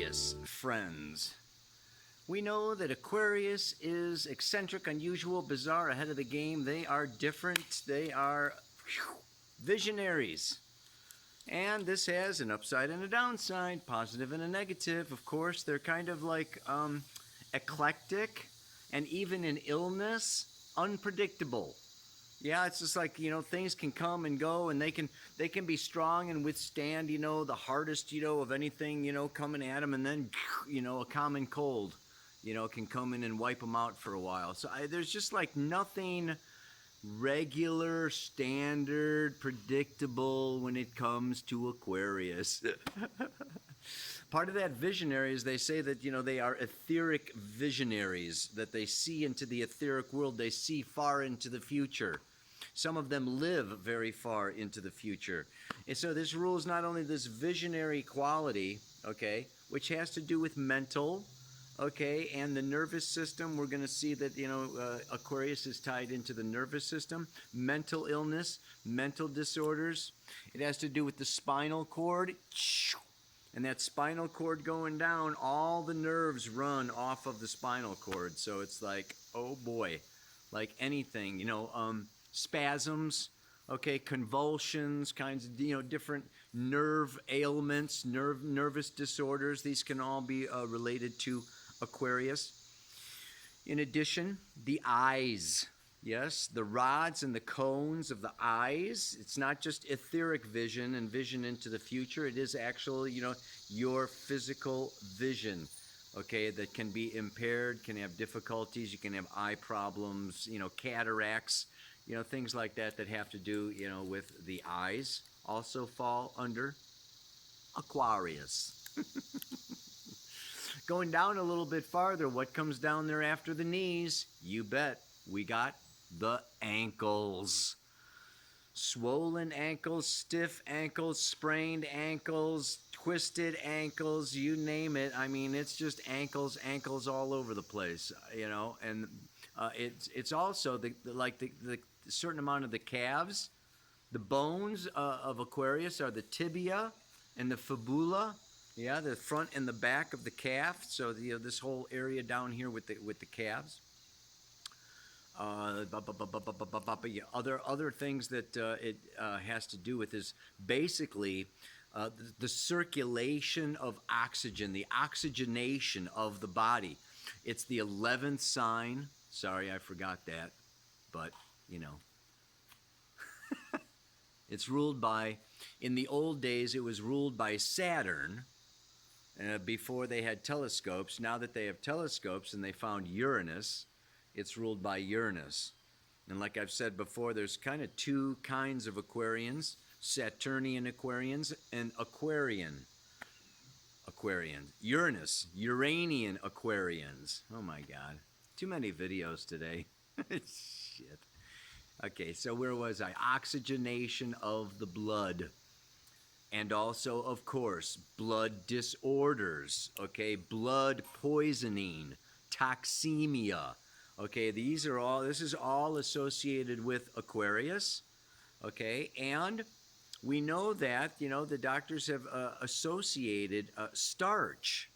Aquarius, friends. We know that Aquarius is eccentric, unusual, bizarre, ahead of the game. They are different. They are visionaries. And this has an upside and a downside, positive and a negative. Of course, they're kind of like eclectic, and even in illness, unpredictable. Yeah, it's just like, things can come and go, and they can be strong and withstand, the hardest, of anything, coming at them, and then, a common cold, can come in and wipe them out for a while. So there's just like nothing regular, standard, predictable when it comes to Aquarius. Part of that visionary is they say that, they are etheric visionaries, that they see into the etheric world. They see far into the future. Some of them live very far into the future. And so this rules not only this visionary quality, okay, which has to do with mental, okay, and the nervous system. We're going to see that, Aquarius is tied into the nervous system, mental illness, mental disorders. It has to do with the spinal cord. And that spinal cord going down, all the nerves run off of the spinal cord. So it's like, oh boy, like anything, spasms, okay, convulsions, kinds of, different nerve ailments, nervous disorders. These can all be related to Aquarius. In addition, the eyes. Yes, the rods and the cones of the eyes. It's not just etheric vision and vision into the future. It is actually, your physical vision, okay, that can be impaired, can have difficulties. You can have eye problems, cataracts, things like that have to do, with the eyes. Also fall under Aquarius. Going down a little bit farther, what comes down there after the knees? You bet. We got the ankles. Swollen ankles, stiff ankles, sprained ankles, twisted ankles, you name it. I mean, it's just ankles all over the place, and it's also the certain amount of the calves. The bones of Aquarius are the tibia and the fibula. Yeah, the front and the back of the calf. So this whole area down here with the calves. Other things that it has to do with is basically the circulation of oxygen, the oxygenation of the body. It's the 11th sign. Sorry, I forgot that, but it's ruled by. In the old days, it was ruled by Saturn. Before they had telescopes. Now that they have telescopes and they found Uranus, it's ruled by Uranus. And like I've said before, there's kind of two kinds of Aquarians: Saturnian Aquarians and Aquarian. Uranus, Uranian Aquarians. Oh my God. Too many videos today. Shit. Okay, so where was I? Oxygenation of the blood. And also, of course, blood disorders, okay, blood poisoning, toxemia, okay, this is all associated with Aquarius, okay, and we know that, the doctors have associated starch.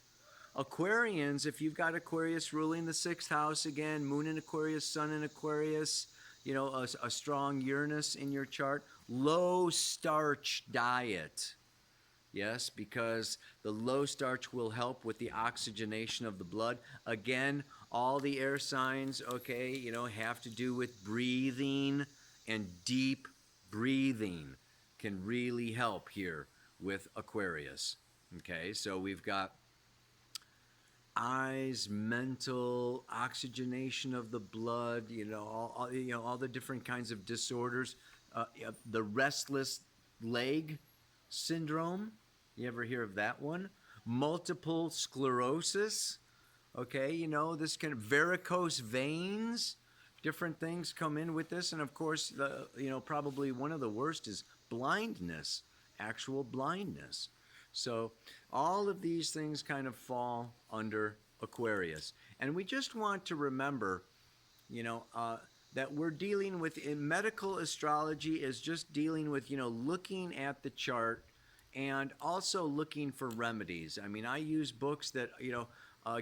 Aquarians, if you've got Aquarius ruling the 6th house again, moon in Aquarius, sun in Aquarius, a strong Uranus in your chart, low starch diet. Yes, because the low starch will help with the oxygenation of the blood. Again, all the air signs, okay, have to do with breathing, and deep breathing can really help here with Aquarius. Okay, so we've got eyes, mental, oxygenation of the blood, all the different kinds of disorders. The restless leg syndrome, you ever hear of that one? Multiple sclerosis, okay, this kind of varicose veins, different things come in with this. And of course, probably one of the worst is blindness, actual blindness. So all of these things kind of fall under Aquarius. And we just want to remember, that we're dealing with, in medical astrology, is just dealing with, looking at the chart and also looking for remedies. I mean, I use books that,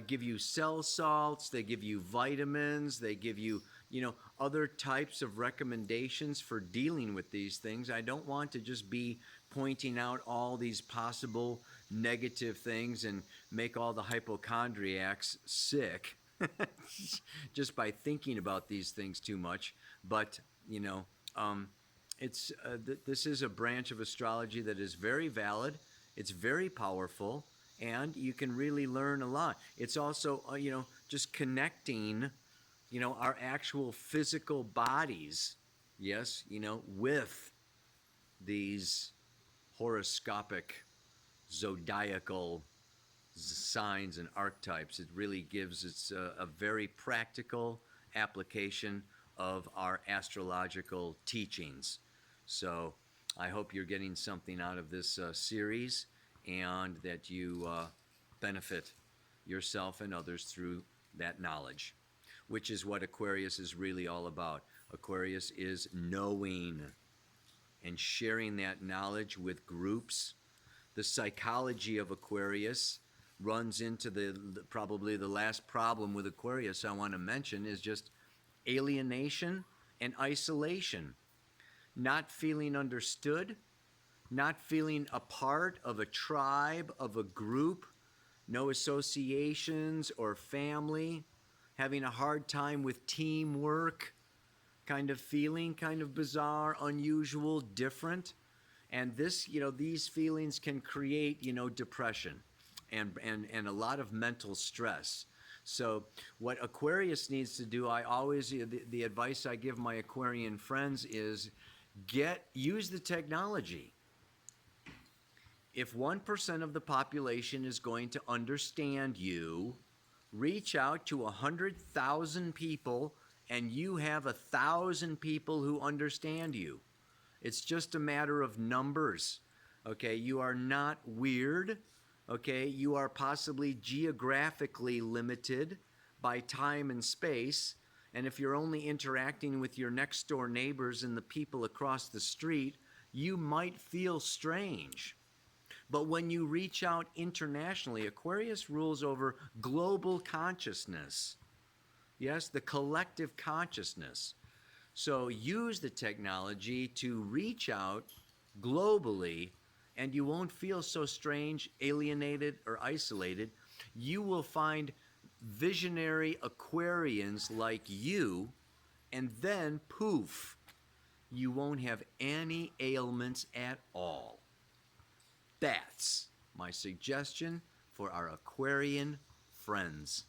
give you cell salts, they give you vitamins, they give you, other types of recommendations for dealing with these things. I don't want to just be pointing out all these possible negative things and make all the hypochondriacs sick just by thinking about these things too much. But, um, this is a branch of astrology that is very valid. It's very powerful, and you can really learn a lot. It's also, just connecting, our actual physical bodies, yes, with these horoscopic, zodiacal signs and archetypes. It really gives a very practical application of our astrological teachings. So I hope you're getting something out of this series, and that you benefit yourself and others through that knowledge, which is what Aquarius is really all about. Aquarius is knowing and sharing that knowledge with groups. The psychology of Aquarius runs into probably the last problem with Aquarius I want to mention is just alienation and isolation. Not feeling understood, not feeling a part of a tribe, of a group, no associations or family, having a hard time with teamwork, kind of feeling kind of bizarre, unusual, different. And these feelings can create, depression and a lot of mental stress. So what Aquarius needs to do, the advice I give my Aquarian friends is use the technology. If 1% of the population is going to understand you, reach out to 100,000 people and you have 1,000 people who understand you. It's just a matter of numbers. Okay, you are not weird. Okay, you are possibly geographically limited by time and space. And if you're only interacting with your next door neighbors and the people across the street, you might feel strange. But when you reach out internationally, Aquarius rules over global consciousness. Yes, the collective consciousness. So use the technology to reach out globally, and you won't feel so strange, alienated, or isolated. You will find visionary Aquarians like you, and then poof, you won't have any ailments at all. That's my suggestion for our Aquarian friends.